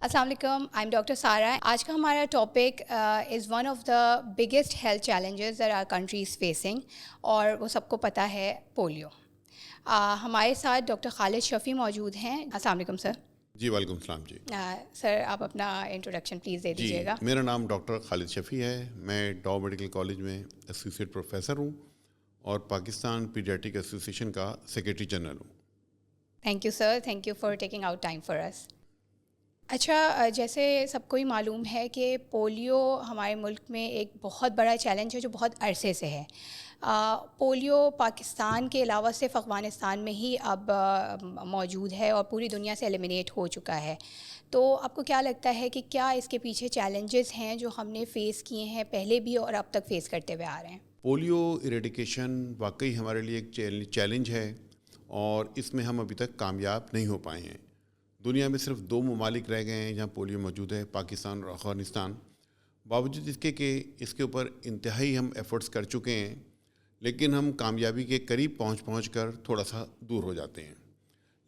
السلام علیکم، I am doctor سارا. آج کا ہمارا topic is one of the biggest health challenges that our country is facing, اور وہ سب کو پتہ ہے پولیو. ہمارے ساتھ ڈاکٹر خالد شفیع موجود ہیں. السلام علیکم سر. جی وعلیکم السلام. جی سر آپ اپنا انٹروڈکشن پلیز دے دیجیے گا. میرا نام ڈاکٹر خالد شفیع ہے. میں ڈاؤ میڈیکل کالج میں ایسوسیٹ پروفیسر ہوں اور پاکستان پیڈیاٹرک ایسوسیشن کا سیکریٹری جنرل ہوں. Thank you sir, thank you for taking out time for us. اچھا، جیسے سب کو ہی معلوم ہے کہ پولیو ہمارے ملک میں ایک بہت بڑا چیلنج ہے جو بہت عرصے سے ہے. پولیو پاکستان کے علاوہ صرف افغانستان میں ہی اب موجود ہے اور پوری دنیا سے ایلیمینیٹ ہو چکا ہے. تو آپ کو کیا لگتا ہے کہ کیا اس کے پیچھے چیلنجز ہیں جو ہم نے فیس کیے ہیں پہلے بھی اور اب تک فیس کرتے ہوئے آ رہے ہیں؟ پولیو ایریڈیکیشن واقعی ہمارے لیے ایک چیلنج ہے اور اس میں ہم ابھی تک کامیاب نہیں ہو پائے ہیں. دنیا میں صرف 2 ممالک رہ گئے ہیں جہاں پولیو موجود ہے، پاکستان اور افغانستان. باوجود اس کے کہ اس کے اوپر انتہائی ہم ایفرٹس کر چکے ہیں، لیکن ہم کامیابی کے قریب پہنچ کر تھوڑا سا دور ہو جاتے ہیں.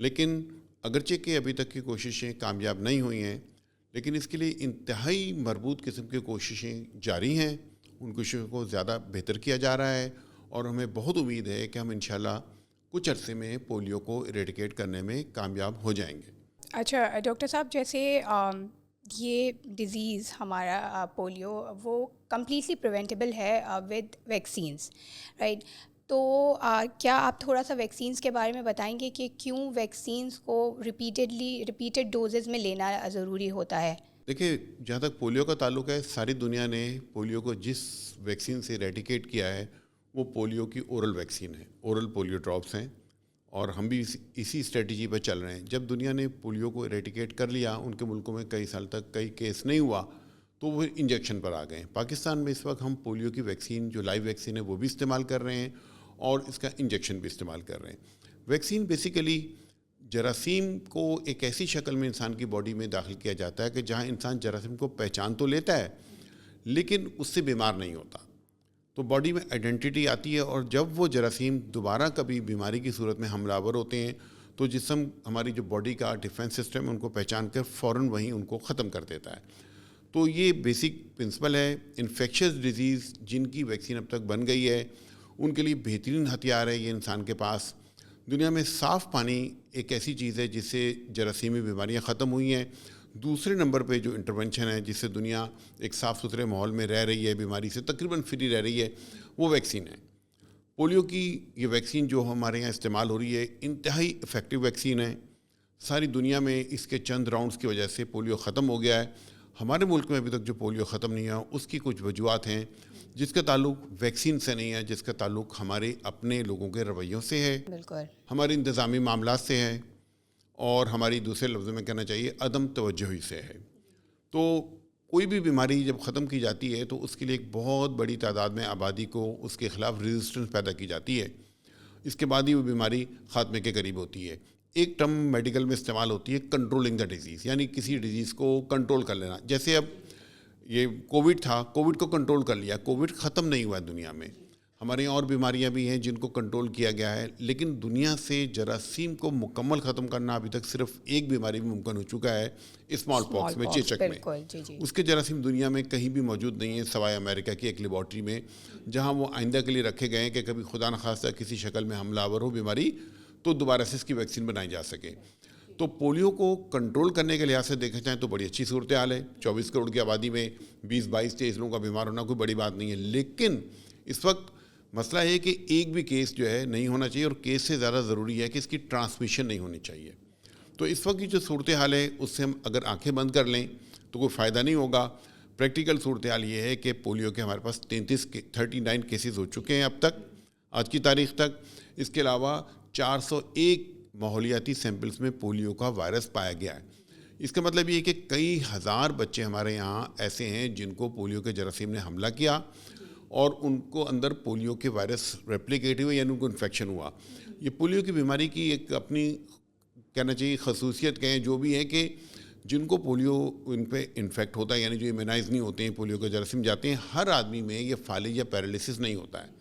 لیکن اگرچہ کہ ابھی تک کی کوششیں کامیاب نہیں ہوئی ہیں، لیکن اس کے لیے انتہائی مربوط قسم کی کوششیں جاری ہیں. ان کوششوں کو زیادہ بہتر کیا جا رہا ہے اور ہمیں بہت امید ہے کہ ہم انشاءاللہ کچھ عرصے میں پولیو کو ایریڈیکیٹ کرنے میں کامیاب ہو جائیں گے. اچھا ڈاکٹر صاحب، جیسے یہ ڈیزیز ہمارا پولیو وہ کمپلیٹلی پریونٹیبل ہے ود ویکسینس، رائٹ؟ تو کیا آپ تھوڑا سا ویکسینس کے بارے میں بتائیں گے کہ کیوں ویکسینس کو ریپیٹڈ ڈوزز میں لینا ضروری ہوتا ہے؟ دیکھیے، جہاں تک پولیو کا تعلق ہے، ساری دنیا نے پولیو کو جس ویکسین سے ایریڈیکیٹ کیا ہے وہ پولیو کی اورل ویکسین ہے، اورل پولیو ڈراپس ہیں، اور ہم بھی اسی اسٹریٹجی پہ چل رہے ہیں. جب دنیا نے پولیو کو ایریڈیکیٹ کر لیا، ان کے ملکوں میں کئی سال تک کئی کیس نہیں ہوا، تو وہ انجیکشن پر آ گئے. پاکستان میں اس وقت ہم پولیو کی ویکسین جو لائیو ویکسین ہے وہ بھی استعمال کر رہے ہیں اور اس کا انجیکشن بھی استعمال کر رہے ہیں. ویکسین بیسیکلی جراثیم کو ایک ایسی شکل میں انسان کی باڈی میں داخل کیا جاتا ہے کہ جہاں انسان جراثیم کو پہچان تو لیتا ہے لیکن اس سے بیمار نہیں ہوتا. تو باڈی میں آئیڈینٹی آتی ہے، اور جب وہ جراثیم دوبارہ کبھی بیماری کی صورت میں حملہ آور ہوتے ہیں تو جسم، ہماری جو باڈی کا ڈیفنس سسٹم ان کو پہچان کر فوراً وہیں ان کو ختم کر دیتا ہے. تو یہ بیسک پرنسپل ہے. انفیکشس ڈیزیز جن کی ویکسین اب تک بن گئی ہے ان کے لیے بہترین ہتھیار ہے یہ انسان کے پاس. دنیا میں صاف پانی ایک ایسی چیز ہے جس سے جراثیمی بیماریاں ختم ہوئی ہیں. دوسرے نمبر پہ جو انٹرونشن ہے جس سے دنیا ایک صاف ستھرے ماحول میں رہ رہی ہے، بیماری سے تقریباً فری رہ رہی ہے، وہ ویکسین ہے. پولیو کی یہ ویکسین جو ہمارے یہاں استعمال ہو رہی ہے انتہائی افیکٹو ویکسین ہے. ساری دنیا میں اس کے چند راؤنڈز کی وجہ سے پولیو ختم ہو گیا ہے. ہمارے ملک میں ابھی تک جو پولیو ختم نہیں ہوا اس کی کچھ وجوہات ہیں جس کا تعلق ویکسین سے نہیں ہے، جس کا تعلق ہمارے اپنے لوگوں کے رویوں سے ہے، بالکل ہمارے انتظامی معاملات سے ہے، اور ہماری دوسرے لفظوں میں کہنا چاہیے عدم توجہی سے ہے. تو کوئی بھی بیماری جب ختم کی جاتی ہے تو اس کے لیے ایک بہت بڑی تعداد میں آبادی کو اس کے خلاف ریزسٹنس پیدا کی جاتی ہے. اس کے بعد ہی وہ بیماری خاتمے کے قریب ہوتی ہے. ایک ٹرم میڈیکل میں استعمال ہوتی ہے کنٹرولنگ دا ڈیزیز، یعنی کسی ڈیزیز کو کنٹرول کر لینا. جیسے اب یہ کووڈ تھا، کووڈ کو کنٹرول کر لیا، کووڈ ختم نہیں ہوا ہے دنیا میں. ہمارے یہاں اور بیماریاں بھی ہیں جن کو کنٹرول کیا گیا ہے، لیکن دنیا سے جراثیم کو مکمل ختم کرنا ابھی تک صرف ایک بیماری میں ممکن ہو چکا ہے، اسمال پاکس میں، چیچک میں. بالکل جی. اس کے جراثیم دنیا میں کہیں بھی موجود نہیں ہیں سوائے امریکہ کی ایک لیبارٹری میں، جہاں وہ آئندہ کے لیے رکھے گئے ہیں کہ کبھی خدا نخواستہ کسی شکل میں حملہ آور ہو بیماری تو دوبارہ سے اس کی ویکسین بنائی جا سکے. تو پولیو کو کنٹرول کرنے کے لحاظ سے دیکھا جائے تو بڑی اچھی صورتحال ہے. 24 کروڑ کی آبادی میں 20-22-23 لوگوں کا بیمار ہونا کوئی بڑی بات نہیں ہے. لیکن اس وقت مسئلہ ہے کہ ایک بھی کیس جو ہے نہیں ہونا چاہیے، اور کیس سے زیادہ ضروری ہے کہ اس کی ٹرانسمیشن نہیں ہونی چاہیے. تو اس وقت کی جو صورتحال ہے اس سے ہم اگر آنکھیں بند کر لیں تو کوئی فائدہ نہیں ہوگا. پریکٹیکل صورتحال یہ ہے کہ پولیو کے ہمارے پاس 39 کیسز ہو چکے ہیں اب تک، آج کی تاریخ تک. اس کے علاوہ 401 ماحولیاتی سیمپلز میں پولیو کا وائرس پایا گیا ہے. اس کا مطلب یہ ہے کہ کئی ہزار بچے ہمارے یہاں ایسے ہیں جن کو پولیو کے جراثیم نے حملہ کیا اور ان کو اندر پولیو کے وائرس ریپلیکیٹ ہوئے، یعنی ان کو انفیکشن ہوا. یہ پولیو کی بیماری کی ایک اپنی کہنا چاہیے خصوصیت کہیں جو بھی ہے کہ جن کو پولیو ان پہ انفیکٹ ہوتا ہے، یعنی جو امیونائز نہیں ہوتے ہیں، پولیو کے جراثیم جاتے ہیں، ہر آدمی میں یہ فالج یا پیرالیسس نہیں ہوتا ہے.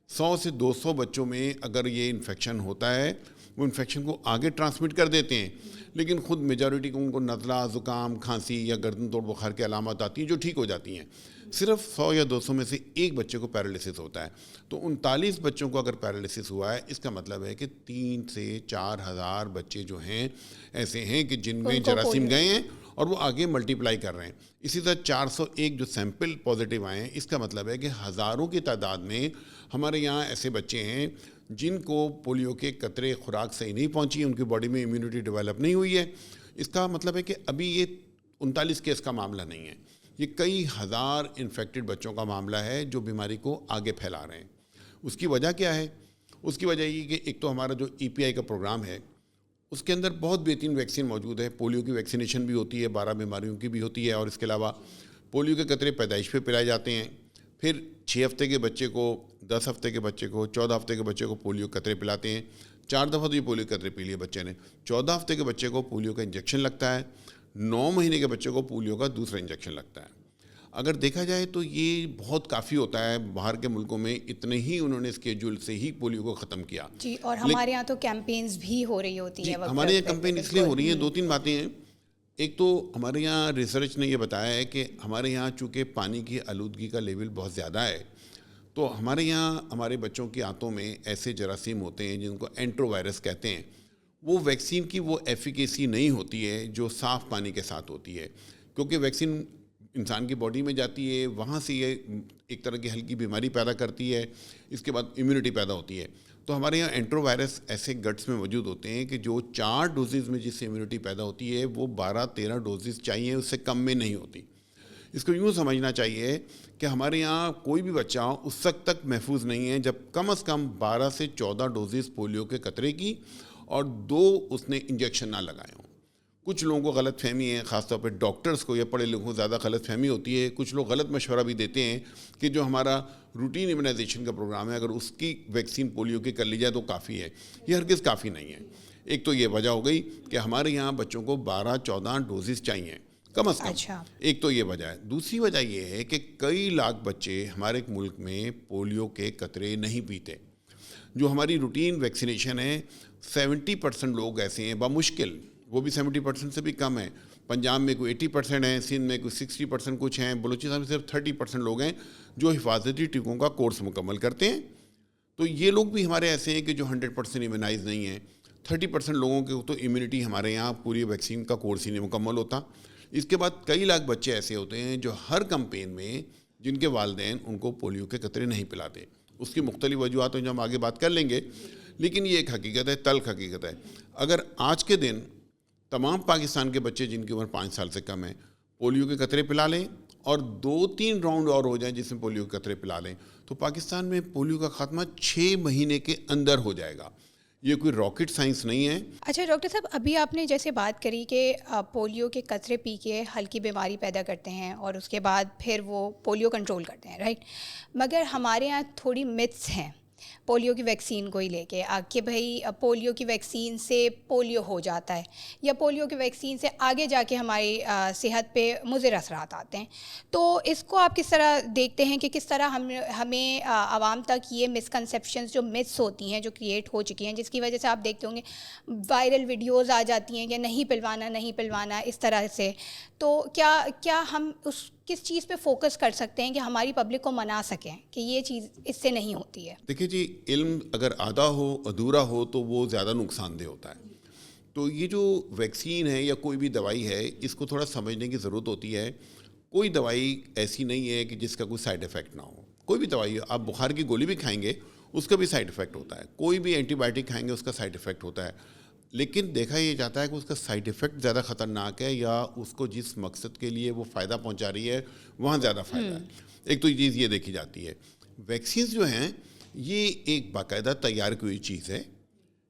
100 سے 200 بچوں میں اگر یہ انفیکشن ہوتا ہے وہ انفیکشن کو آگے ٹرانسمٹ کر دیتے ہیں، لیکن خود میجورٹی کو ان کو نزلہ، زکام، کھانسی یا گردن توڑ بخار کی علامات آتی ہیں جو ٹھیک ہو جاتی ہیں. صرف 100 یا 200 میں سے ایک بچے کو پیرالسس ہوتا ہے. تو 39 بچوں کو اگر پیرالسس ہوا ہے، اس کا مطلب ہے کہ 3 سے 4 ہزار بچے جو ہیں ایسے ہیں کہ جن میں جراثیم گئے ہیں اور وہ آگے ملٹیپلائی کر رہے ہیں. اسی طرح 401 جو سیمپل پازیٹیو آئے ہیں، اس کا مطلب ہے کہ ہزاروں کی تعداد میں ہمارے یہاں ایسے بچے ہیں جن کو پولیو کے قطرے خوراک صحیح نہیں پہنچی، ان کی باڈی میں امیونٹی ڈیولپ نہیں ہوئی ہے. اس کا مطلب ہے کہ ابھی یہ 39 کیس کا معاملہ نہیں ہے، یہ کئی ہزار انفیکٹڈ بچوں کا معاملہ ہے جو بیماری کو آگے پھیلا رہے ہیں. اس کی وجہ کیا ہے؟ اس کی وجہ یہ کہ ایک تو ہمارا جو EPI کا پروگرام ہے اس کے اندر بہت بہترین ویکسین موجود ہے. پولیو کی ویکسینیشن بھی ہوتی ہے، 12 بیماریوں کی بھی ہوتی ہے، اور اس کے علاوہ پولیو کے قطرے پیدائش پہ پلائے جاتے ہیں. پھر 6 ہفتے کے بچے کو، 10 ہفتے کے بچے کو، 14 ہفتے کے بچے کو پولیو قطرے پلاتے ہیں. 4 دفعہ تو یہ پولیو قطرے پی لیے بچے نے. 14 ہفتے کے بچے کو پولیو کا انجیکشن لگتا ہے. 9 مہینے کے بچے کو پولیو کا دوسرا انجیکشن لگتا ہے. اگر دیکھا جائے تو یہ بہت کافی ہوتا ہے. باہر کے ملکوں میں اتنے ہی انہوں نے اسکیجول سے ہی پولیو کو ختم کیا. جی، اور ہمارے یہاں تو کیمپینز بھی ہو رہی ہوتی ہیں. ہمارے یہاں کیمپین اس لیے ہو رہی ہیں، 2-3 باتیں ہیں. ایک تو ہمارے یہاں ریسرچ نے یہ بتایا ہے کہ ہمارے یہاں چونکہ پانی کی آلودگی کا لیول بہت زیادہ ہے، تو ہمارے یہاں ہمارے بچوں کی آنتوں میں ایسے جراثیم ہوتے ہیں جن کو اینٹرو وائرس کہتے ہیں. وہ ویکسین کی وہ ایفیکیسی نہیں ہوتی ہے جو صاف پانی کے ساتھ ہوتی ہے، کیونکہ ویکسین انسان کی باڈی میں جاتی ہے، وہاں سے یہ ایک طرح کی ہلکی بیماری پیدا کرتی ہے، اس کے بعد امیونٹی پیدا ہوتی ہے. تو ہمارے یہاں اینٹرو وائرس ایسے گٹس میں موجود ہوتے ہیں کہ جو 4 ڈوزز میں جس سے امیونٹی پیدا ہوتی ہے وہ 12-13 ڈوزز چاہیے، اس سے کم میں نہیں ہوتی. اس کو یوں سمجھنا چاہیے کہ ہمارے یہاں کوئی بھی بچہ اس وقت تک محفوظ نہیں ہے جب کم از کم 12 سے 14 ڈوزز پولیو کے قطرے کی اور 2 اس نے انجیکشن نہ لگائے ہوں. کچھ لوگوں کو غلط فہمی ہے، خاص طور پہ ڈاکٹرز کو یا پڑھے لوگوں کو زیادہ غلط فہمی ہوتی ہے. کچھ لوگ غلط مشورہ بھی دیتے ہیں کہ جو ہمارا روٹین امیونائزیشن کا پروگرام ہے اگر اس کی ویکسین پولیو کی کر لی جائے تو کافی ہے. یہ ہرگز کافی نہیں ہے. ایک تو یہ وجہ ہو گئی کہ ہمارے یہاں بچوں کو 12-14 ڈوزز چاہیے کم از کم. ایک تو یہ وجہ ہے. دوسری وجہ یہ ہے کہ کئی لاکھ بچے ہمارے ملک میں پولیو کے قطرے نہیں پیتے. جو ہماری روٹین ویکسینیشن ہے 70% لوگ ایسے ہیں، بمشکل وہ بھی 70% سے بھی کم ہے. پنجاب میں کوئی 80% ہیں، سندھ میں کوئی 60% کچھ ہیں، بلوچستان میں صرف 30% لوگ ہیں جو حفاظتی ٹیکوں کا کورس مکمل کرتے ہیں. تو یہ لوگ بھی ہمارے ایسے ہیں کہ جو 100% ایمونائز نہیں ہیں. 30% لوگوں کے تو امیونٹی ہمارے یہاں پوری ویکسین کا کورس ہی نہیں مکمل ہوتا. اس کے بعد کئی لاکھ بچے ایسے ہوتے ہیں جو ہر کمپین میں جن کے والدین ان کو پولیو کے قطرے نہیں پلاتے. اس کی مختلف وجوہات ہیں جو ہم آگے بات کر لیں گے، لیکن یہ ایک حقیقت ہے، تلخ حقیقت ہے. اگر آج کے دن تمام پاکستان کے بچے جن کی عمر 5 سال سے کم ہے پولیو کے قطرے پلا لیں اور 2-3 راؤنڈ اور ہو جائیں جس میں پولیو کے قطرے پلا لیں تو پاکستان میں پولیو کا خاتمہ 6 مہینے کے اندر ہو جائے گا. یہ کوئی راکٹ سائنس نہیں ہے. اچھا ڈاکٹر صاحب، ابھی آپ نے جیسے بات کری کہ پولیو کے قطرے پی کے ہلکی بیماری پیدا کرتے ہیں اور اس کے بعد پھر وہ پولیو کنٹرول کرتے ہیں، رائٹ؟ مگر ہمارے یہاں تھوڑی متس ہیں پولیو کی ویکسین کو ہی لے کے کہ بھائی پولیو کی ویکسین سے پولیو ہو جاتا ہے یا پولیو کی ویکسین سے آگے جا کے ہماری صحت پہ مضر اثرات آتے ہیں. تو اس کو آپ کس طرح دیکھتے ہیں کہ کس طرح ہمیں عوام تک یہ مسکنسیپشنز جو متس ہوتی ہیں جو کریٹ ہو چکی ہیں، جس کی وجہ سے آپ دیکھتے ہوں گے وائرل ویڈیوز آ جاتی ہیں کہ نہیں پلوانا اس طرح سے. تو کیا ہم کس چیز پہ فوکس کر سکتے ہیں کہ ہماری پبلک کو منا سکیں کہ یہ چیز اس سے نہیں ہوتی ہے؟ دیکھیے جی، علم اگر آدھا ہو، ادھورا ہو تو وہ زیادہ نقصان دہ ہوتا ہے. تو یہ جو ویکسین ہے یا کوئی بھی دوائی ہے اس کو تھوڑا سمجھنے کی ضرورت ہوتی ہے. کوئی دوائی ایسی نہیں ہے کہ جس کا کوئی سائیڈ افیکٹ نہ ہو. کوئی بھی دوائی، آپ بخار کی گولی بھی کھائیں گے اس کا بھی سائیڈ افیکٹ ہوتا ہے. کوئی بھی اینٹی بائیوٹک کھائیں گے اس کا سائیڈ افیکٹ ہوتا ہے. لیکن دیکھا یہ جاتا ہے کہ اس کا سائیڈ افیکٹ زیادہ خطرناک ہے یا اس کو جس مقصد کے لیے وہ فائدہ پہنچا رہی ہے وہاں زیادہ فائدہ ہے. ایک تو یہ چیز یہ دیکھی جاتی ہے. ویکسینز جو ہیں یہ ایک باقاعدہ تیار کی ہوئی چیز ہے.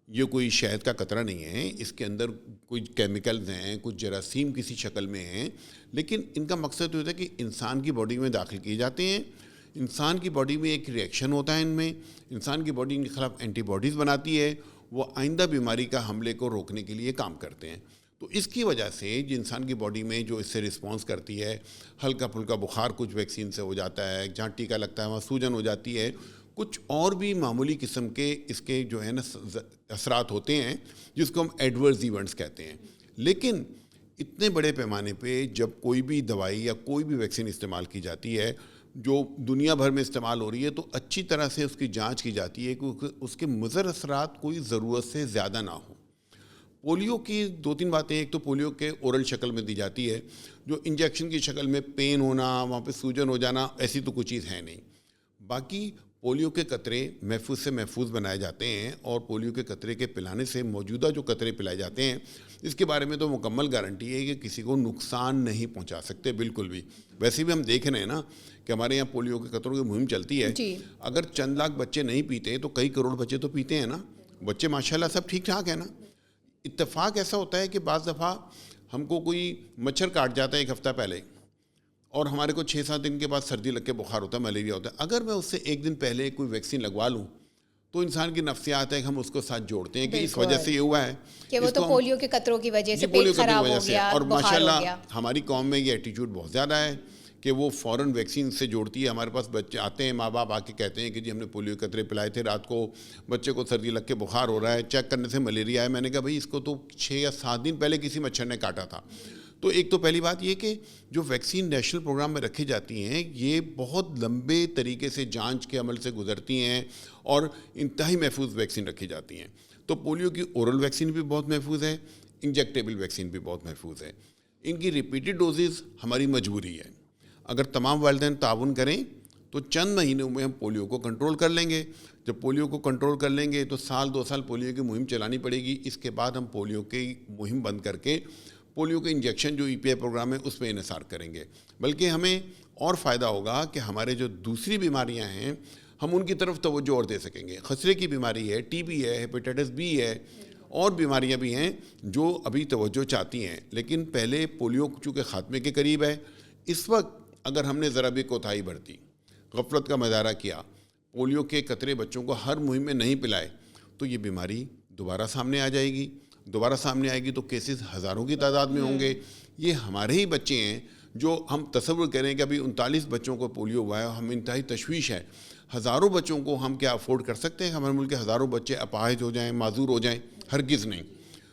یہ کوئی شہد کا قطرہ نہیں ہے. اس کے اندر کوئی کیمیکلز ہیں، کچھ جراثیم کسی شکل میں ہیں، لیکن ان کا مقصد ہوتا ہے کہ انسان کی باڈی میں داخل کیے جاتے ہیں. انسان کی باڈی میں ایک ریئیکشن ہوتا ہے، ان میں انسان کی باڈی ان کے خلاف اینٹی باڈیز بناتی ہے، وہ آئندہ بیماری کا حملے کو روکنے کے لیے کام کرتے ہیں. تو اس کی وجہ سے جو انسان کی باڈی میں جو اس سے رسپانس کرتی ہے، ہلکا پھلکا بخار کچھ ویکسین سے ہو جاتا ہے، جہاں ٹیکا لگتا ہے وہاں سوجن ہو جاتی ہے، کچھ اور بھی معمولی قسم کے اس کے جو ہے نا اثرات ہوتے ہیں جس کو ہم ایڈورس ایونٹس کہتے ہیں. لیکن اتنے بڑے پیمانے پہ جب کوئی بھی دوائی یا کوئی بھی ویکسین استعمال کی جاتی ہے جو دنیا بھر میں استعمال ہو رہی ہے تو اچھی طرح سے اس کی جانچ کی جاتی ہے کہ اس کے مضر اثرات کوئی ضرورت سے زیادہ نہ ہوں. پولیو کی 2-3 باتیں. ایک تو پولیو کے اورل شکل میں دی جاتی ہے, جو انجیکشن کی شکل میں پین ہونا, وہاں پہ سوجن ہو جانا, ایسی تو کوئی چیز ہے نہیں. باقی پولیو کے قطرے محفوظ سے محفوظ بنائے جاتے ہیں, اور پولیو کے قطرے کے پلانے سے موجودہ جو قطرے پلائے جاتے ہیں اس کے بارے میں تو مکمل گارنٹی ہے کہ کسی کو نقصان نہیں پہنچا سکتے بالکل بھی. ویسے بھی ہم دیکھ رہے ہیں نا کہ ہمارے یہاں پولیو کے قطروں کی مہم چلتی ہے. اگر چند لاکھ بچے نہیں پیتے تو کئی کروڑ بچے تو پیتے ہیں نا. بچے ماشاءاللہ سب ٹھیک ٹھاک ہیں نا. اتفاق ایسا ہوتا ہے کہ بعض دفعہ ہم کو کوئی مچھر کاٹ جاتا ہے 1 ہفتہ پہلے, اور ہمارے کو 6-7 دن کے بعد سردی لگ کے بخار ہوتا ہے, ملیریا ہوتا ہے. اگر میں اس سے 1 دن پہلے کوئی ویکسین لگوا لوں تو انسان کی نفسیات ہے کہ ہم اس کو ساتھ جوڑتے ہیں کہ اس وجہ سے یہ ہوا ہے کہ وہ تو پولیو کے قطروں کی وجہ سے پیٹ خراب ہو گیا, اور بخار ہو گیا. ماشاءاللہ ہماری قوم میں یہ ایٹیٹیوڈ بہت زیادہ ہے کہ وہ فوراً ویکسین سے جوڑتی ہے. ہمارے پاس بچے آتے ہیں, ماں باپ آ کے کہتے ہیں کہ جی ہم نے پولیو کے قطرے پلائے تھے, رات کو بچے کو سردی لگ کے بخار ہو رہا ہے, چیک کرنے سے ملیریا ہے. میں نے کہا بھائی اس کو تو 6 یا 7 دن پہلے کسی مچھر نے کاٹا تھا. تو ایک تو پہلی بات یہ کہ جو ویکسین نیشنل پروگرام میں رکھی جاتی ہیں یہ بہت لمبے طریقے سے جانچ کے عمل سے گزرتی ہیں اور انتہائی محفوظ ویکسین رکھی جاتی ہیں. تو پولیو کی اورل ویکسین بھی بہت محفوظ ہے, انجیکٹیبل ویکسین بھی بہت محفوظ ہے. ان کی ریپیٹڈ ڈوزز ہماری مجبوری ہے. اگر تمام والدین تعاون کریں تو چند مہینوں میں ہم پولیو کو کنٹرول کر لیں گے. جب پولیو کو کنٹرول کر لیں گے تو 1-2 سال پولیو کی مہم چلانی پڑے گی. اس کے بعد ہم پولیو کی مہم بند کر کے پولیو کے انجیکشن جو EPI پروگرام ہے اس پہ انحصار کریں گے. بلکہ ہمیں اور فائدہ ہوگا کہ ہمارے جو دوسری بیماریاں ہیں ہم ان کی طرف توجہ اور دے سکیں گے. خسرے کی بیماری ہے, TB ہے, ہیپیٹائٹس B ہے, اور بیماریاں بھی ہیں جو ابھی توجہ چاہتی ہیں. لیکن پہلے پولیو چونکہ خاتمے کے قریب ہے, اس وقت اگر ہم نے ذرا بھی کوتاہی برتی, غفلت کا مظاہرہ کیا, پولیو کے قطرے بچوں کو ہر مہم میں نہیں پلائے تو یہ بیماری دوبارہ سامنے آ جائے گی. دوبارہ سامنے آئے گی تو کیسز ہزاروں کی تعداد میں ہوں گے. یہ ہمارے ہی بچے ہیں جو ہم تصور کریں کہ ابھی 39 بچوں کو پولیو ہوا ہے, ہم انتہائی تشویش ہے. ہزاروں بچوں کو ہم کیا افورڈ کر سکتے ہیں؟ ہمارے ملک کے ہزاروں بچے اپاہج ہو جائیں, معذور ہو جائیں؟ ہرگز نہیں.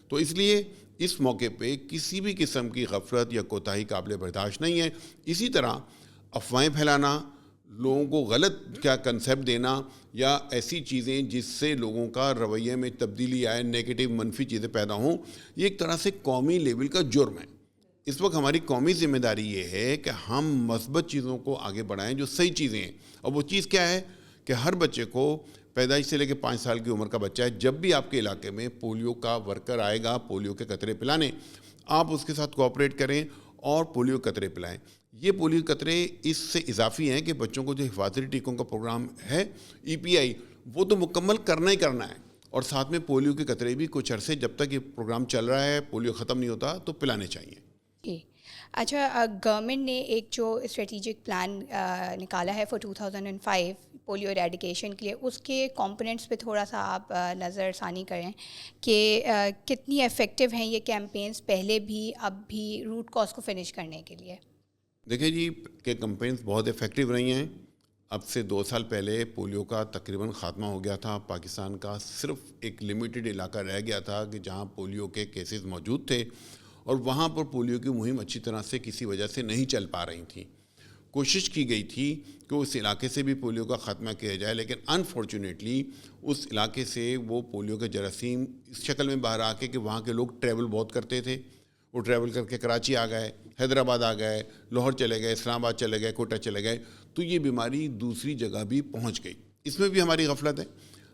تو اس لیے اس موقع پہ کسی بھی قسم کی غفلت یا کوتاہی قابل برداشت نہیں ہے. اسی طرح افواہیں پھیلانا, لوگوں کو غلط کیا کنسیپٹ دینا, یا ایسی چیزیں جس سے لوگوں کا رویے میں تبدیلی آئے, نیگیٹو منفی چیزیں پیدا ہوں, یہ ایک طرح سے قومی لیول کا جرم ہے. اس وقت ہماری قومی ذمہ داری یہ ہے کہ ہم مثبت چیزوں کو آگے بڑھائیں جو صحیح چیزیں ہیں. اور وہ چیز کیا ہے کہ ہر بچے کو پیدائش سے لے کے 5 سال کی عمر کا بچہ ہے, جب بھی آپ کے علاقے میں پولیو کا ورکر آئے گا پولیو کے قطرے پلانے, آپ اس کے ساتھ کوآپریٹ کریں اور پولیو قطرے پلائیں. یہ پولیو قطرے اس سے اضافی ہیں کہ بچوں کو جو حفاظتی ٹیکوں کا پروگرام ہے EPI وہ تو مکمل کرنا ہی کرنا ہے, اور ساتھ میں پولیو کے قطرے بھی کچھ عرصے جب تک یہ پروگرام چل رہا ہے, پولیو ختم نہیں ہوتا, تو پلانے چاہیے. جی اچھا, گورنمنٹ نے ایک جو اسٹریٹجک پلان نکالا ہے فار 2005 پولیو ایریڈیکیشن کے لیے, اس کے کمپوننٹس پہ تھوڑا سا آپ نظر ثانی کریں کہ کتنی افیکٹو ہیں یہ کیمپینز پہلے بھی اب بھی روٹ کاز کو فنش کرنے کے لیے. دیکھیں جی کہ کمپینز بہت افیکٹو رہی ہیں. اب سے 2 سال پہلے پولیو کا تقریباً خاتمہ ہو گیا تھا. پاکستان کا صرف ایک لمیٹڈ علاقہ رہ گیا تھا کہ جہاں پولیو کے کیسز موجود تھے, اور وہاں پر پولیو کی مہم اچھی طرح سے کسی وجہ سے نہیں چل پا رہی تھیں. کوشش کی گئی تھی کہ اس علاقے سے بھی پولیو کا خاتمہ کیا جائے, لیکن انفارچونیٹلی اس علاقے سے وہ پولیو کے جراثیم اس شکل میں باہر آ کے کہ وہاں کے لوگ ٹریول بہت کرتے تھے, وہ ٹریول کر کے کراچی آ گئے, حیدرآباد آ گئے, لاہور چلے گئے, اسلام آباد چلے گئے, کوئٹہ چلے گئے, تو یہ بیماری دوسری جگہ بھی پہنچ گئی. اس میں بھی ہماری غفلت ہے.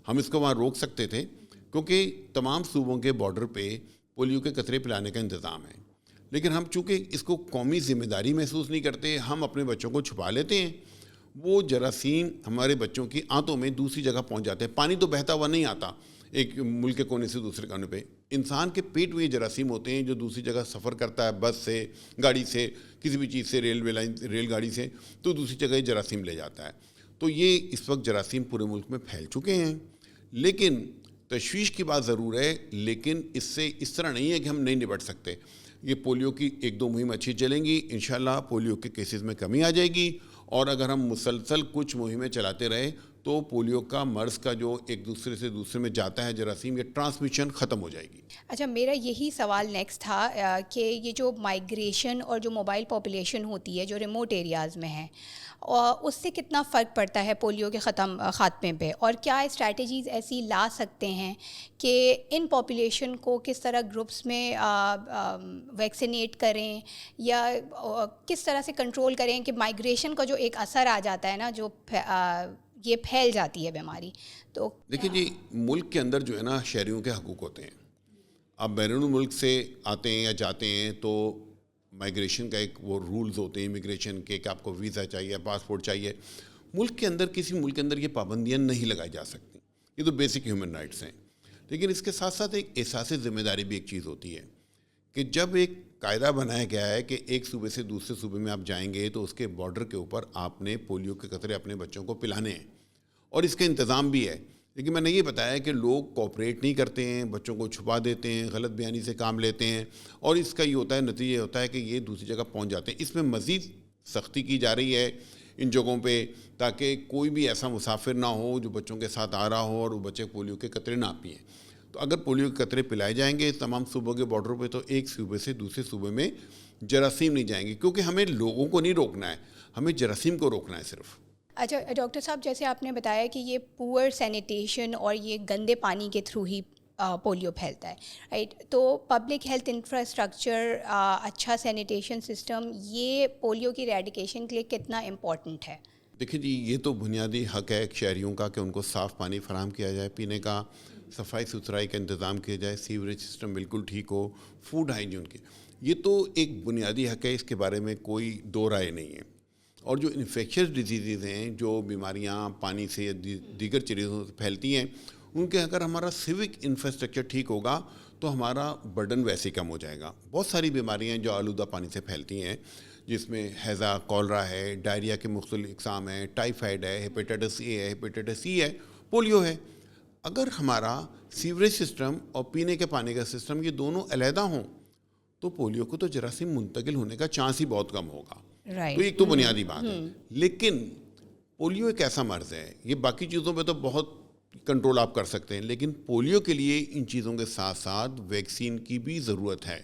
ہم اس کو وہاں روک سکتے تھے کیونکہ تمام صوبوں کے بارڈر پہ پولیو کے قطرے پلانے کا انتظام ہے. لیکن ہم چونکہ اس کو قومی ذمہ داری محسوس نہیں کرتے, ہم اپنے بچوں کو چھپا لیتے ہیں. وہ جراثیم ہمارے بچوں کی آنتوں میں دوسری جگہ پہنچ جاتے ہیں. پانی تو بہتا ہوا نہیں آتا ایک ملک کے کونے سے دوسرے کونے پہ. انسان کے پیٹ میں یہ جراثیم ہوتے ہیں جو دوسری جگہ سفر کرتا ہے, بس سے, گاڑی سے, کسی بھی چیز سے, ریل گاڑی سے, تو دوسری جگہ یہ جراثیم لے جاتا ہے. تو یہ اس وقت جراثیم پورے ملک میں پھیل چکے ہیں. لیکن تشویش کی بات ضرور ہے, لیکن اس سے اس طرح نہیں ہے کہ ہم نہیں نپٹ سکتے. یہ پولیو کی 1-2 مہم اچھی چلیں گی, انشاءاللہ پولیو کے کیسز میں کمی آ جائے گی, اور اگر ہم مسلسل کچھ مہمیں چلاتے رہے تو پولیو کا مرض کا جو ایک دوسرے سے دوسرے میں جاتا ہے جراثیم، یہ ٹرانسمیشن ختم ہو جائے گی. اچھا، میرا یہی سوال نیکسٹ تھا کہ یہ جو مائیگریشن اور جو موبائل پاپولیشن ہوتی ہے جو ریموٹ ایریاز میں ہے، اس سے کتنا فرق پڑتا ہے پولیو کے خاتمے پہ، اور کیا اسٹریٹجیز ایسی لا سکتے ہیں کہ ان پاپولیشن کو کس طرح گروپس میں ویکسینیٹ کریں یا کس طرح سے کنٹرول کریں کہ مائیگریشن کا جو ایک اثر آ جاتا ہے نا، جو یہ پھیل جاتی ہے بیماری. تو دیکھیں جی، ملک کے اندر جو ہے نا شہریوں کے حقوق ہوتے ہیں. آپ بیرون ملک سے آتے ہیں یا جاتے ہیں تو مائیگریشن کا ایک وہ رولز ہوتے ہیں امیگریشن کے کہ آپ کو ویزا چاہیے، پاسپورٹ چاہیے. ملک کے اندر کسی ملک کے اندر یہ پابندیاں نہیں لگائی جا سکتی. یہ تو بیسک ہیومن رائٹس ہیں. لیکن اس کے ساتھ ساتھ ایک احساس ذمہ داری بھی ایک چیز ہوتی ہے کہ جب ایک قاعدہ بنایا گیا ہے کہ ایک صوبے سے دوسرے صوبے میں آپ جائیں گے تو اس کے بارڈر کے اوپر آپ نے پولیو کے قطرے اپنے بچوں کو پلانے ہیں، اور اس کا انتظام بھی ہے. لیکن میں نے یہ بتایا کہ لوگ کوآپریٹ نہیں کرتے ہیں، بچوں کو چھپا دیتے ہیں، غلط بیانی سے کام لیتے ہیں، اور اس کا یہ ہوتا ہے، نتیجہ ہوتا ہے کہ یہ دوسری جگہ پہنچ جاتے ہیں. اس میں مزید سختی کی جا رہی ہے ان جگہوں پہ تاکہ کوئی بھی ایسا مسافر نہ ہو جو بچوں کے ساتھ آ رہا ہو اور وہ بچے پولیو کے قطرے نہ پئیں. تو اگر پولیو کے قطرے پلائے جائیں گے تمام صوبوں کے بارڈروں پہ تو ایک صوبے سے دوسرے صوبے میں جراثیم نہیں جائیں گے، کیونکہ ہمیں لوگوں کو نہیں روکنا ہے، ہمیں جراثیم کو روکنا ہے صرف. اچھا ڈاکٹر صاحب، جیسے آپ نے بتایا کہ یہ پور سینیٹیشن اور یہ گندے پانی کے تھرو ہی پولیو پھیلتا ہے، رائٹ؟ تو پبلک ہیلتھ انفراسٹرکچر، اچھا سینیٹیشن سسٹم، یہ پولیو کی ریڈیکیشن کے لیے کتنا امپورٹنٹ ہے؟ دیکھیں جی، یہ تو بنیادی حق ہے شہریوں کا کہ ان کو صاف پانی فراہم کیا جائے، پینے کا، صفائی ستھرائی کا انتظام کیا جائے، سیوریج سسٹم بالکل ٹھیک ہو، فوڈ ہائیجین کی. یہ تو ایک بنیادی حق ہے، اس کے بارے میں کوئی دو رائے نہیں ہے. اور جو انفیکشس ڈیزیزز ہیں، جو بیماریاں پانی سے یا دیگر چیزوں سے پھیلتی ہیں، ان کے اگر ہمارا سیوک انفراسٹرکچر ٹھیک ہوگا تو ہمارا برڈن ویسے کم ہو جائے گا. بہت ساری بیماریاں جو آلودہ پانی سے پھیلتی ہیں، جس میں ہیضہ، کولرا ہے، ڈائریا کے مختلف اقسام ہیں، ٹائیفائڈ ہے، ہیپیٹائٹس اے ہے، ہیپیٹائٹس سی ہے، پولیو ہے. اگر ہمارا سیوریج سسٹم اور پینے کے پانی کا سسٹم یہ دونوں علیحدہ ہوں تو پولیو کو تو جراثیم منتقل ہونے کا چانس ہی بہت کم ہوگا. تو ایک تو بنیادی بات ہے. لیکن پولیو ایک ایسا مرض ہے، یہ باقی چیزوں پہ تو بہت کنٹرول آپ کر سکتے ہیں، لیکن پولیو کے لیے ان چیزوں کے ساتھ ساتھ ویکسین کی بھی ضرورت ہے.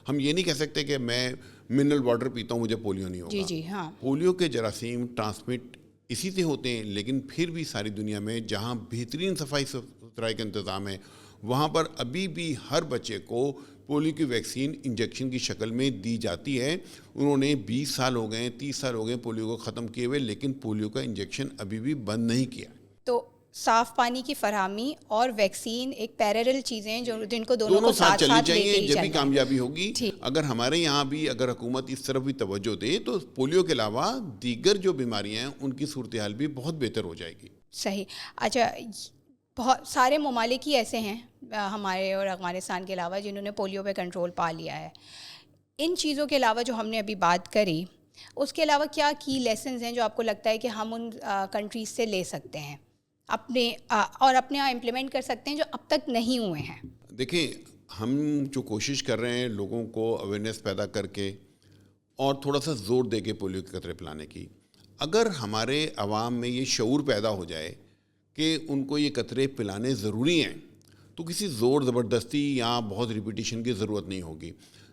ہم یہ نہیں کہہ سکتے کہ میں منرل واٹر پیتا ہوں مجھے پولیو نہیں ہوگا. جی ہاں، پولیو کے جراثیم ٹرانسمٹ اسی سے ہوتے ہیں، لیکن پھر بھی ساری دنیا میں جہاں بہترین صفائی ستھرائی کا انتظام ہے وہاں پر ابھی بھی ہر بچے کو پولیو کی ویکسین انجیکشن کی شکل میں دی جاتی ہے. انہوں نے 20 سال ہو گئے، 30 سال ہو گئے پولیو کو ختم کیے ہوئے، لیکن پولیو کا انجیکشن ابھی بھی بند نہیں کیا. تو صاف پانی کی فراہمی اور ویکسین ایک پیریلل چیزیں ہیں جن کو دونوں کو ساتھ چلنی چاہیے، جب بھی چلنا کامیابی ہوگی. ٹھیک. اگر ہمارے یہاں بھی اگر حکومت اس طرف بھی توجہ دے تو پولیو کے علاوہ دیگر جو بیماریاں ہیں ان کی صورتحال بھی بہت بہتر ہو جائے گی. صحیح. اچھا، بہت سارے ممالک ہی ایسے ہیں ہمارے اور افغانستان کے علاوہ جنہوں نے پولیو پہ کنٹرول پا لیا ہے. ان چیزوں کے علاوہ جو ہم نے ابھی بات کری، اس کے علاوہ کیا کی لیسنز ہیں جو آپ کو لگتا ہے کہ ہم ان کنٹریز سے لے سکتے ہیں اپنے اور اپنے یہاں امپلیمنٹ کر سکتے ہیں جو اب تک نہیں ہوئے ہیں؟ دیکھیں، ہم جو کوشش کر رہے ہیں لوگوں کو اویئرنیس پیدا کر کے اور تھوڑا سا زور دے کے پولیو کے قطرے پلانے کی، اگر ہمارے عوام میں یہ شعور پیدا ہو جائے کہ ان کو یہ قطرے پلانے ضروری ہیں تو کسی زور زبردستی یا بہت ریپیٹیشن کی ضرورت نہیں ہوگی.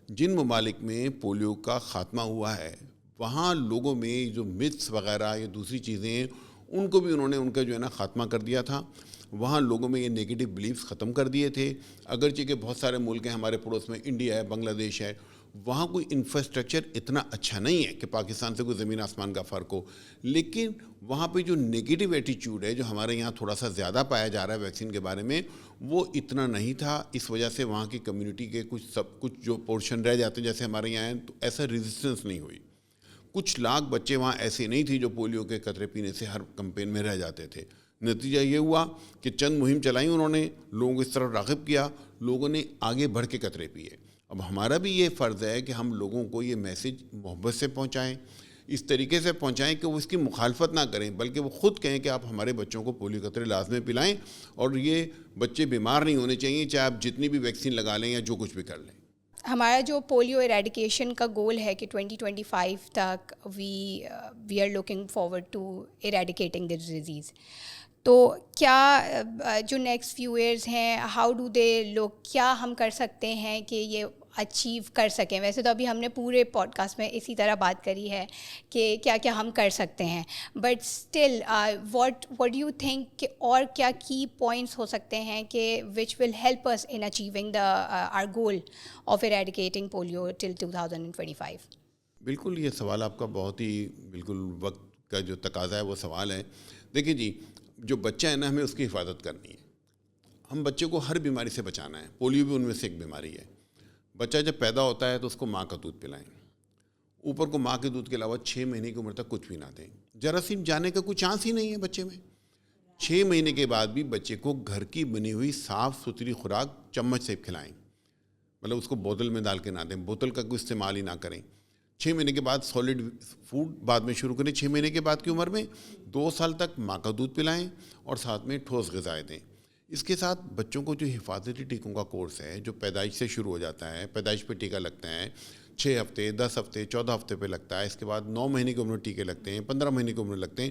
جن ممالک میں پولیو کا خاتمہ ہوا ہے وہاں لوگوں میں جو متس وغیرہ یا دوسری چیزیں ہیں ان کو بھی انہوں نے ان کا جو ہے نا خاتمہ کر دیا تھا. وہاں لوگوں میں یہ نیگیٹو بلیفز ختم کر دیے تھے. اگرچہ کہ بہت سارے ملک ہیں ہمارے پڑوس میں، انڈیا ہے، بنگلہ دیش ہے، وہاں کوئی انفراسٹرکچر اتنا اچھا نہیں ہے کہ پاکستان سے کوئی زمین آسمان کا فرق ہو، لیکن وہاں پہ جو نیگیٹو ایٹیچیوڈ ہے جو ہمارے یہاں تھوڑا سا زیادہ پایا جا رہا ہے ویکسین کے بارے میں، وہ اتنا نہیں تھا. اس وجہ سے وہاں کی کمیونٹی کے کچھ جو پورشن رہ جاتے ہیں جیسے ہمارے یہاں ہیں تو ایسا ریزسٹنس نہیں ہوئی. کچھ لاکھ بچے وہاں ایسے نہیں تھے جو پولیو کے قطرے پینے سے ہر کمپین میں رہ جاتے تھے. نتیجہ یہ ہوا کہ چند مہم چلائیں انہوں نے، لوگوں کو اس طرح راغب کیا، لوگوں نے آگے بڑھ کے قطرے پیے. اب ہمارا بھی یہ فرض ہے کہ ہم لوگوں کو یہ میسج محبت سے پہنچائیں، اس طریقے سے پہنچائیں کہ وہ اس کی مخالفت نہ کریں بلکہ وہ خود کہیں کہ آپ ہمارے بچوں کو پولیو قطرے لازمی پلائیں، اور یہ بچے بیمار نہیں ہونے چاہیے چاہے آپ جتنی بھی ویکسین لگا لیں یا جو کچھ بھی کر لیں. ہمارا جو پولیو ایریڈیکیشن کا گول ہے کہ 2025 تک we are looking forward to eradicating this disease. تو کیا جو نیکسٹ فیو ایئرز ہیں ہاؤ ڈو دے لوگ, کیا ہم کر سکتے ہیں کہ یہ اچیو کر سکیں؟ ویسے تو ابھی ہم نے پورے پوڈ کاسٹ میں اسی طرح بات کری ہے کہ کیا کیا ہم کر سکتے ہیں, but still what do you think کہ اور کیا کی پوائنٹس ہو سکتے ہیں کہ which will help us in achieving our goal of eradicating polio till 2025؟ بالکل یہ سوال آپ کا بہت ہی بالکل وقت کا جو تقاضا ہے وہ سوال ہے. دیکھیں جی, جو بچہ ہے نا ہمیں اس کی حفاظت کرنی ہے. ہم بچے کو ہر بیماری سے بچانا ہے, پولیو بھی ان میں سے ایک بیماری ہے. بچہ جب پیدا ہوتا ہے تو اس کو ماں کا دودھ پلائیں, اوپر کو ماں کے دودھ کے علاوہ 6 مہینے کی عمر تک کچھ بھی نہ دیں. جراثیم جانے کا کوئی چانس ہی نہیں ہے بچے میں. 6 مہینے کے بعد بھی بچے کو گھر کی بنی ہوئی صاف ستھری خوراک چمچ سے کھلائیں, مطلب اس کو بوتل میں ڈال کے نہ دیں, بوتل کا کوئی استعمال ہی نہ کریں. 6 مہینے کے بعد سالڈ فوڈ بعد میں شروع کریں. 6 مہینے کے بعد کی عمر میں 2 سال تک ماں کا دودھ پلائیں اور ساتھ میں ٹھوس غذائیں دیں. اس کے ساتھ بچوں کو جو حفاظتی ٹیکوں کا کورس ہے جو پیدائش سے شروع ہو جاتا ہے, پیدائش پہ ٹیکہ لگتا ہے 6 ہفتے, 10 ہفتے, 14 ہفتے پہ لگتا ہے. اس کے بعد 9 مہینے کی عمر ٹیکے لگتے ہیں, 15 مہینے کی عمر لگتے ہیں.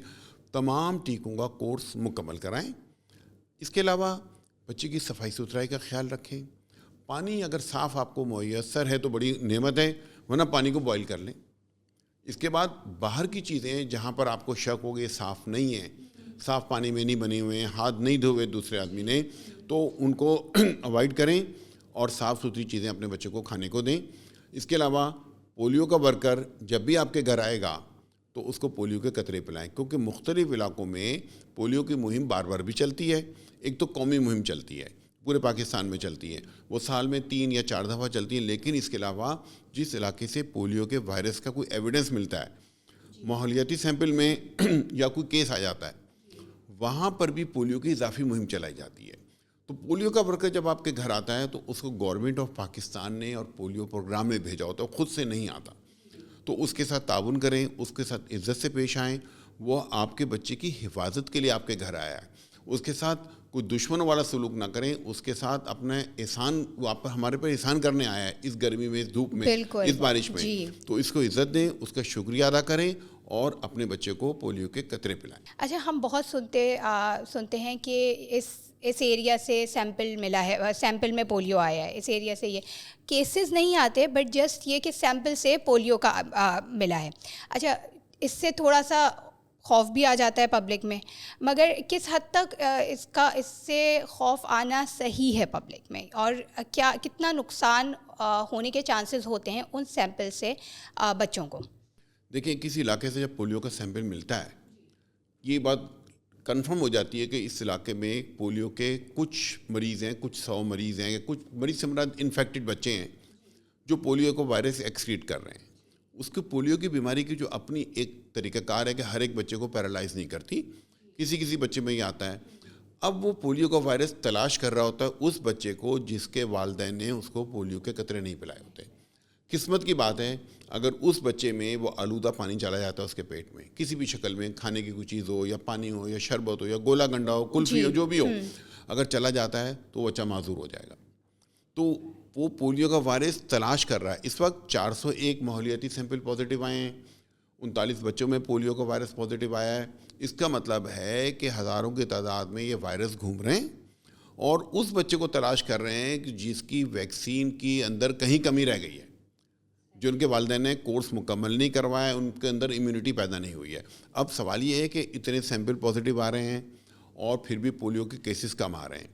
تمام ٹیکوں کا کورس مکمل کرائیں. اس کے علاوہ بچے کی صفائی ستھرائی کا خیال رکھیں. پانی اگر صاف آپ کو میسر ہے تو بڑی نعمت ہے, ورنہ پانی کو بوائل کر لیں. اس کے بعد باہر کی چیزیں جہاں پر آپ کو شک ہو گئے صاف نہیں ہیں, صاف پانی میں نہیں بنے ہوئے ہیں, ہاتھ نہیں دھوئے دوسرے آدمی نے, تو ان کو اوائڈ کریں اور صاف ستھری چیزیں اپنے بچے کو کھانے کو دیں. اس کے علاوہ پولیو کا ورکر جب بھی آپ کے گھر آئے گا تو اس کو پولیو کے قطرے پلائیں, کیونکہ مختلف علاقوں میں پولیو کی مہم بار بار بھی چلتی ہے. ایک تو قومی مہم چلتی ہے, پورے پاکستان میں چلتی ہے, وہ سال میں 3 یا 4 دفعہ چلتی ہے. لیکن اس کے علاوہ جس علاقے سے پولیو کے وائرس کا کوئی ایویڈنس ملتا ہے, ماحولیاتی سیمپل میں یا کوئی کیس آ جاتا ہے, وہاں پر بھی پولیو کی اضافی مہم چلائی جاتی ہے. تو پولیو کا ورکر جب آپ کے گھر آتا ہے تو اس کو گورنمنٹ آف پاکستان نے اور پولیو پروگرام میں بھیجا ہوتا ہے, خود سے نہیں آتا. تو اس کے ساتھ تعاون کریں, اس کے ساتھ عزت سے پیش آئیں. وہ آپ کے بچے کی حفاظت کے لیے آپ کے گھر آیا ہے, اس کے ساتھ کوئی دشمنوں والا سلوک نہ کریں. اس کے ساتھ اپنا احسان, وہ آپ ہمارے پر احسان کرنے آیا ہے اس گرمی میں, اس دھوپ میں, اس بارش میں, تو اس کو عزت دیں, اس کا شکریہ ادا کریں اور اپنے بچے کو پولیو کے قطرے پلائیں. اچھا, ہم بہت سنتے ہیں کہ اس ایریا سے سیمپل ملا ہے, سیمپل میں پولیو آیا ہے, اس ایریا سے یہ کیسز نہیں آتے, بٹ جسٹ یہ کہ سیمپل سے پولیو کا ملا ہے. اچھا, اس سے تھوڑا سا خوف بھی آ جاتا ہے پبلک میں, مگر کس حد تک اس سے خوف آنا صحیح ہے پبلک میں, اور کتنا نقصان ہونے کے چانسز ہوتے ہیں ان سیمپل سے بچوں کو؟ دیکھیں, کسی علاقے سے جب پولیو کا سیمپل ملتا ہے, یہ بات کنفرم ہو جاتی ہے کہ اس علاقے میں پولیو کے کچھ مریض ہیں, کچھ 100 مریض ہیں, کچھ مریض سے مراد انفیکٹڈ بچے ہیں جو پولیو کو وائرس ایکسکریٹ کر رہے ہیں. اس کے پولیو کی بیماری کی جو اپنی ایک طریقہ کار ہے کہ ہر ایک بچے کو پیرالائز نہیں کرتی, کسی بچے میں یہ آتا ہے. اب وہ پولیو کا وائرس تلاش کر رہا ہوتا ہے اس بچے کو جس کے والدین نے اس کو پولیو کے قطرے نہیں پلائے ہوتے. قسمت کی بات ہے اگر اس بچے میں وہ آلودہ پانی چلا جاتا ہے اس کے پیٹ میں, کسی بھی شکل میں, کھانے کی کوئی چیز ہو یا پانی ہو یا شربت ہو یا گولا گنڈا ہو, کلفی ہو, جو بھی ہو, اگر چلا جاتا ہے تو وہ بچہ معذور ہو جائے گا. تو وہ پولیو کا وائرس تلاش کر رہا ہے. اس وقت 401 ماحولیاتی سیمپل پازیٹیو آئے ہیں, 39 بچوں میں پولیو کا وائرس پازیٹیو آیا ہے. اس کا مطلب ہے کہ ہزاروں کی تعداد میں یہ وائرس گھوم رہے ہیں اور اس بچے کو تلاش کر رہے ہیں کہ جس کی ویکسین کی اندر کہیں کمی رہ گئی ہے, جو ان کے والدین نے کورس مکمل نہیں کروایا, ان کے اندر امیونٹی پیدا نہیں ہوئی ہے. اب سوال یہ ہے کہ اتنے سیمپل پازیٹیو آ رہے ہیں اور پھر بھی پولیو کے کیسز کم آ رہے ہیں.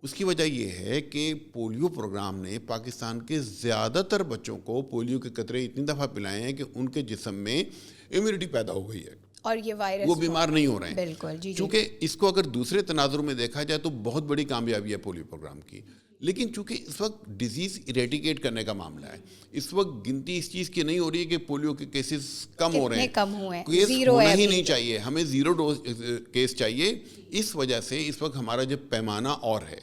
اس کی وجہ یہ ہے کہ پولیو پروگرام نے پاکستان کے زیادہ تر بچوں کو پولیو کے قطرے اتنی دفعہ پلائے ہیں کہ ان کے جسم میں امیونٹی پیدا ہو گئی ہے اور یہ وائرس وہ بیمار نہیں ہو رہے ہیں. بالکل جی. چونکہ اس کو اگر دوسرے تناظر میں دیکھا جائے تو بہت بڑی کامیابی ہے پولیو پروگرام کی, لیکن چونکہ اس وقت ڈیزیز ایریڈیکیٹ کرنے کا معاملہ ہے, اس وقت گنتی اس چیز کی نہیں ہو رہی ہے کہ پولیو کے کیسز کم ہو رہے ہیں, کیس ہونا ہی نہیں چاہیے, ہمیں 0 ڈوز کیس چاہیے. اس وجہ سے اس وقت ہمارا جو پیمانہ اور ہے,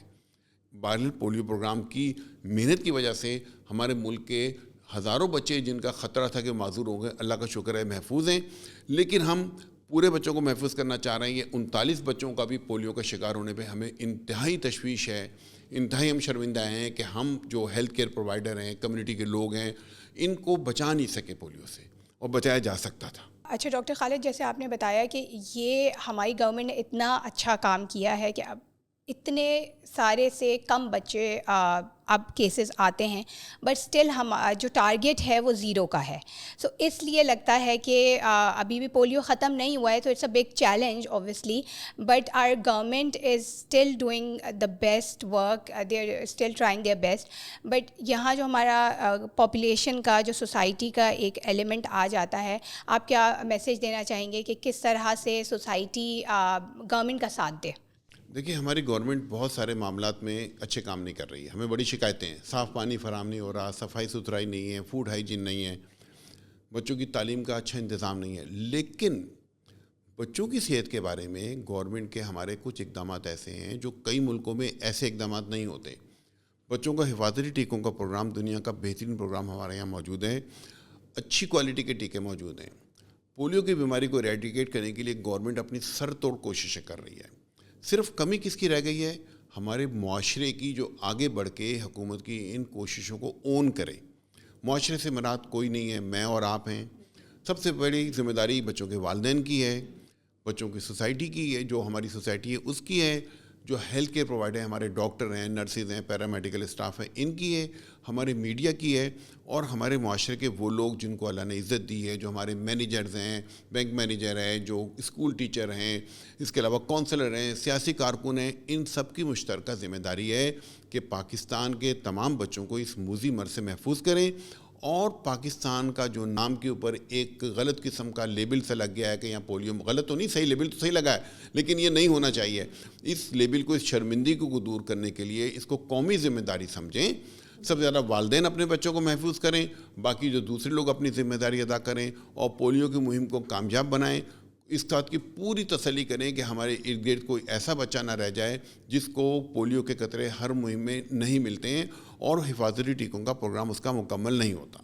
بہرحال پولیو پروگرام کی محنت کی وجہ سے ہمارے ملک کے ہزاروں بچے جن کا خطرہ تھا کہ معذور ہو گئے, اللہ کا شکر ہے محفوظ ہیں. لیکن ہم پورے بچوں کو محفوظ کرنا چاہ رہے ہیں. یہ 39 بچوں کا بھی پولیو کا شکار ہونے پہ ہمیں انتہائی تشویش ہے. انتہائی ہم شرمندہ ہیں کہ ہم جو ہیلتھ کیئر پرووائڈر ہیں, کمیونٹی کے لوگ ہیں, ان کو بچا نہیں سکے پولیو سے, اور بچایا جا سکتا تھا. اچھا ڈاکٹر خالد, جیسے آپ نے بتایا کہ یہ ہماری گورنمنٹ نے اتنا اچھا کام کیا ہے کہ اب اتنے سارے سے کم بچے اب کیسز آتے ہیں, بٹ اسٹل ہم جو ٹارگیٹ ہے وہ 0 کا ہے. سو اس لیے لگتا ہے کہ ابھی بھی پولیو ختم نہیں ہوا ہے, تو it's a big challenge obviously, but our government is still doing the best work, they are still trying their best. But یہاں جو ہمارا پاپولیشن کا, جو سوسائٹی کا ایک ایلیمنٹ آ جاتا ہے, آپ کیا میسیج دینا چاہیں گے کہ کس طرح سے سوسائٹی گورنمنٹ کا ساتھ دے؟ دیکھیے, ہماری گورنمنٹ بہت سارے معاملات میں اچھے کام نہیں کر رہی ہے. ہمیں بڑی شکایتیں ہیں, صاف پانی فراہم نہیں ہو رہا, صفائی ستھرائی نہیں ہے, فوڈ ہائیجین نہیں ہے, بچوں کی تعلیم کا اچھا انتظام نہیں ہے. لیکن بچوں کی صحت کے بارے میں گورنمنٹ کے ہمارے کچھ اقدامات ایسے ہیں جو کئی ملکوں میں ایسے اقدامات نہیں ہوتے. بچوں کا حفاظتی ٹیکوں کا پروگرام دنیا کا بہترین پروگرام ہمارے یہاں موجود ہے. اچھی کوالٹی کے ٹیکے موجود ہیں. پولیو کی بیماری کو ایریڈیکیٹ کرنے کے لیے گورنمنٹ اپنی سر توڑ کوششیں کر رہی ہے. صرف کمی کس کی رہ گئی ہے؟ ہمارے معاشرے کی, جو آگے بڑھ کے حکومت کی ان کوششوں کو اون کرے. معاشرے سے مراد کوئی نہیں ہے, میں اور آپ ہیں. سب سے بڑی ذمہ داری بچوں کے والدین کی ہے, بچوں کی سوسائٹی کی ہے, جو ہماری سوسائٹی ہے اس کی ہے, جو ہیلتھ کیئر پرووائڈر ہیں, ہمارے ڈاکٹر ہیں, نرسز ہیں, پیرامیڈیکل اسٹاف ہیں, ان کی ہے, ہمارے میڈیا کی ہے, اور ہمارے معاشرے کے وہ لوگ جن کو اللہ نے عزت دی ہے, جو ہمارے مینیجرز ہیں, بینک مینیجر ہیں, جو اسکول ٹیچر ہیں, اس کے علاوہ کونسلر ہیں, سیاسی کارکن ہیں. ان سب کی مشترکہ ذمہ داری ہے کہ پاکستان کے تمام بچوں کو اس موذی مرض سے محفوظ کریں. اور پاکستان کا جو نام کے اوپر ایک غلط قسم کا لیبل سے لگ گیا ہے کہ یہاں پولیو, غلط تو نہیں, صحیح لیبل تو صحیح لگا ہے, لیکن یہ نہیں ہونا چاہیے. اس لیبل کو, اس شرمندگی کو دور کرنے کے لیے اس کو قومی ذمہ داری سمجھیں. سب سے زیادہ والدین اپنے بچوں کو محفوظ کریں, باقی جو دوسرے لوگ اپنی ذمہ داری ادا کریں, اور پولیو کی مہم کو کامیاب بنائیں. اس بات کی پوری تسلی کریں کہ ہمارے ارد گرد کوئی ایسا بچہ نہ رہ جائے جس کو پولیو کے قطرے ہر مہم میں نہیں ملتے ہیں, اور حفاظتی ٹیکوں کا پروگرام اس کا مکمل نہیں ہوتا.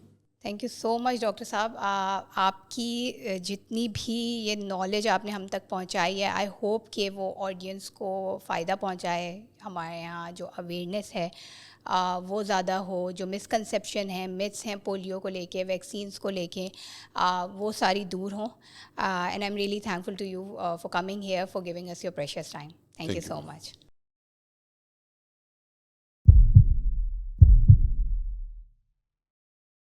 Thank you so much doctor صاحب. آپ کی جتنی بھی یہ نالج آپ نے ہم تک پہنچائی ہے, آئی ہوپ کہ وہ آڈینس کو فائدہ پہنچائے. ہمارے یہاں جو اویئرنیس ہے وہ زیادہ ہو, جو مسکنسیپشن ہیں, متس ہیں پولیو کو لے کے, ویکسینس کو لے کے, وہ ساری دور ہوں. And I am really thankful to you for coming here, for giving us your precious time. Thank you so much.